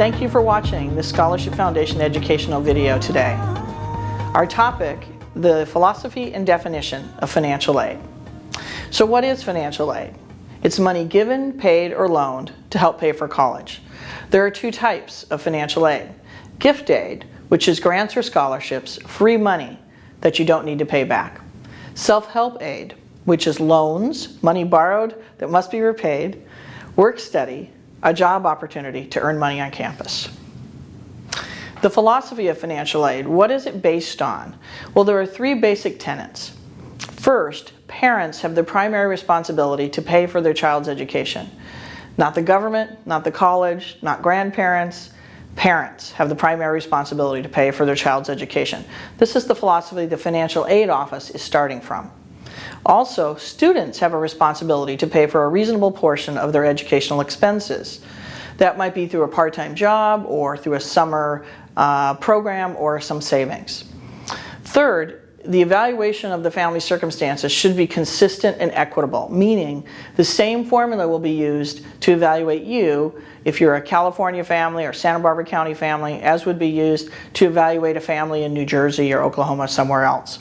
Thank you for watching this Scholarship Foundation educational video today. Our topic, the philosophy and definition of financial aid. So what is financial aid? It's money given, paid, or loaned to help pay for college. There are two types of financial aid. Gift aid, which is grants or scholarships, free money that you don't need to pay back. Self-help aid, which is loans, money borrowed that must be repaid, work study, a job opportunity to earn money on campus. The philosophy of financial aid, what is it based on? Well, there are three basic tenets. First, parents have the primary responsibility to pay for their child's education. Not the government, not the college, not grandparents. Parents have the primary responsibility to pay for their child's education. This is the philosophy the Financial Aid Office is starting from. Also, students have a responsibility to pay for a reasonable portion of their educational expenses. That might be through a part-time job or through a summer program or some savings. Third, the evaluation of the family circumstances should be consistent and equitable, meaning the same formula will be used to evaluate you if you're a California family or Santa Barbara County family, as would be used to evaluate a family in New Jersey or Oklahoma, somewhere else.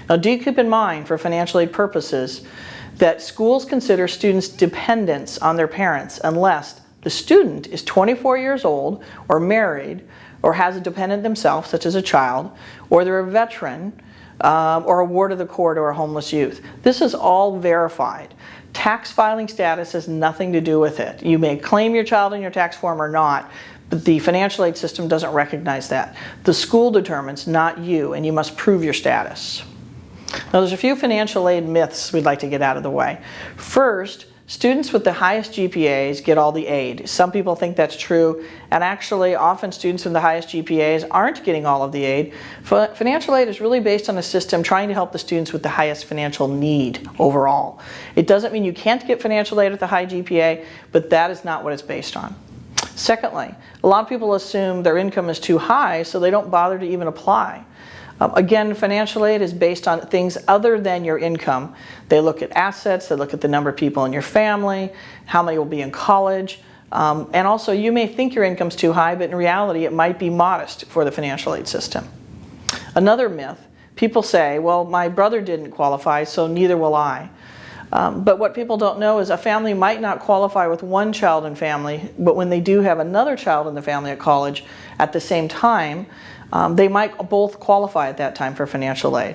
Now, do keep in mind, for financial aid purposes, that schools consider students dependents on their parents unless the student is 24 years old or married or has a dependent themselves, such as a child, or they're a veteran, or a ward of the court or a homeless youth. This is all verified. Tax filing status has nothing to do with it. You may claim your child in your tax form or not, but the financial aid system doesn't recognize that. The school determines, not you, and you must prove your status. Now, there's a few financial aid myths we'd like to get out of the way. First, students with the highest GPAs get all the aid. Some people think that's true, and actually often students with the highest GPAs aren't getting all of the aid. Financial aid is really based on a system trying to help the students with the highest financial need overall. It doesn't mean you can't get financial aid with a high GPA, but that is not what it's based on. Secondly, a lot of people assume their income is too high, so they don't bother to even apply. Again, financial aid is based on things other than your income. They look at assets, they look at the number of people in your family, how many will be in college, and also you may think your income's too high, but in reality it might be modest for the financial aid system. Another myth, people say, well, my brother didn't qualify, so neither will I. But what people don't know is a family might not qualify with one child in family, but when they do have another child in the family at college at the same time, they might both qualify at that time for financial aid.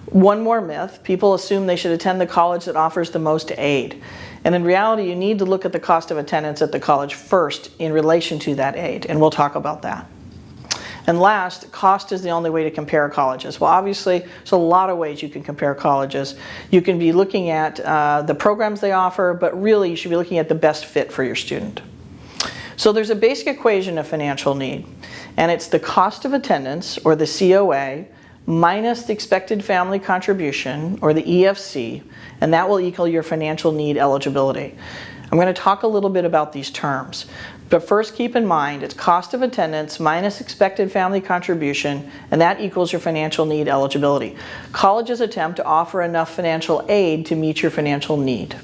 One more myth, people assume they should attend the college that offers the most aid. And in reality, you need to look at the cost of attendance at the college first in relation to that aid, and we'll talk about that. And last, cost is the only way to compare colleges. Well, obviously, there's a lot of ways you can compare colleges. You can be looking at the programs they offer, but really you should be looking at the best fit for your student. So there's a basic equation of financial need, and it's the cost of attendance, or the COA, minus the expected family contribution, or the EFC, and that will equal your financial need eligibility. I'm going to talk a little bit about these terms. But first, keep in mind, it's cost of attendance minus expected family contribution, and that equals your financial need eligibility. Colleges attempt to offer enough financial aid to meet your financial need.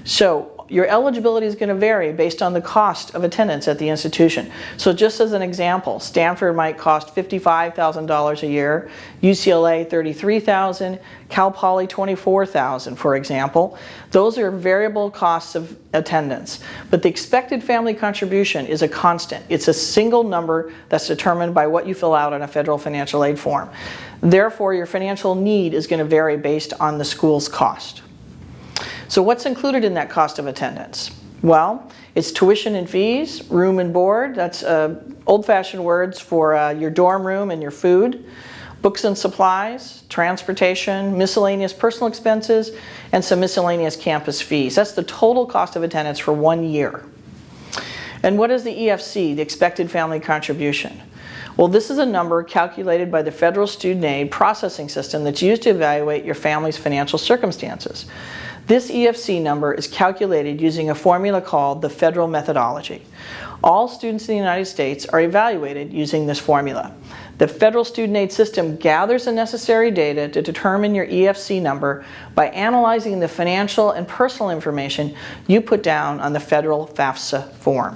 So your eligibility is going to vary based on the cost of attendance at the institution. So just as an example, Stanford might cost $55,000 a year, UCLA $33,000, Cal Poly $24,000, for example. Those are variable costs of attendance. But the expected family contribution is a constant. It's a single number that's determined by what you fill out on a federal financial aid form. Therefore, your financial need is going to vary based on the school's cost. So what's included in that cost of attendance? Well, it's tuition and fees, room and board. That's old-fashioned words for your dorm room and your food, books and supplies, transportation, miscellaneous personal expenses, and some miscellaneous campus fees. That's the total cost of attendance for 1 year. And what is the EFC, the expected family contribution? Well, this is a number calculated by the federal student aid processing system that's used to evaluate your family's financial circumstances. This EFC number is calculated using a formula called the federal methodology. All students in the United States are evaluated using this formula. The federal student aid system gathers the necessary data to determine your EFC number by analyzing the financial and personal information you put down on the federal FAFSA form.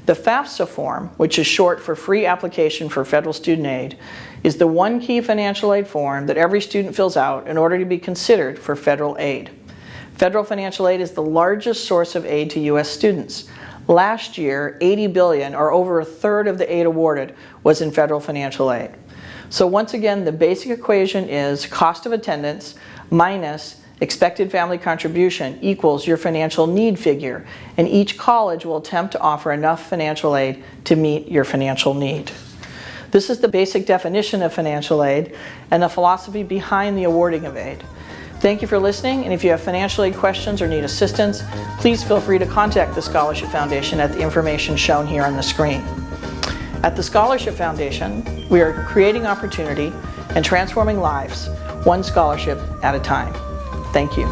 The FAFSA form, which is short for Free Application for Federal Student Aid, is the one key financial aid form that every student fills out in order to be considered for federal aid. Federal financial aid is the largest source of aid to U.S. students. Last year, $80 billion, or over a third of the aid awarded, was in federal financial aid. So once again, the basic equation is cost of attendance minus expected family contribution equals your financial need figure, and each college will attempt to offer enough financial aid to meet your financial need. This is the basic definition of financial aid and the philosophy behind the awarding of aid. Thank you for listening, and if you have financial aid questions or need assistance, please feel free to contact the Scholarship Foundation at the information shown here on the screen. At the Scholarship Foundation, we are creating opportunity and transforming lives, one scholarship at a time. Thank you.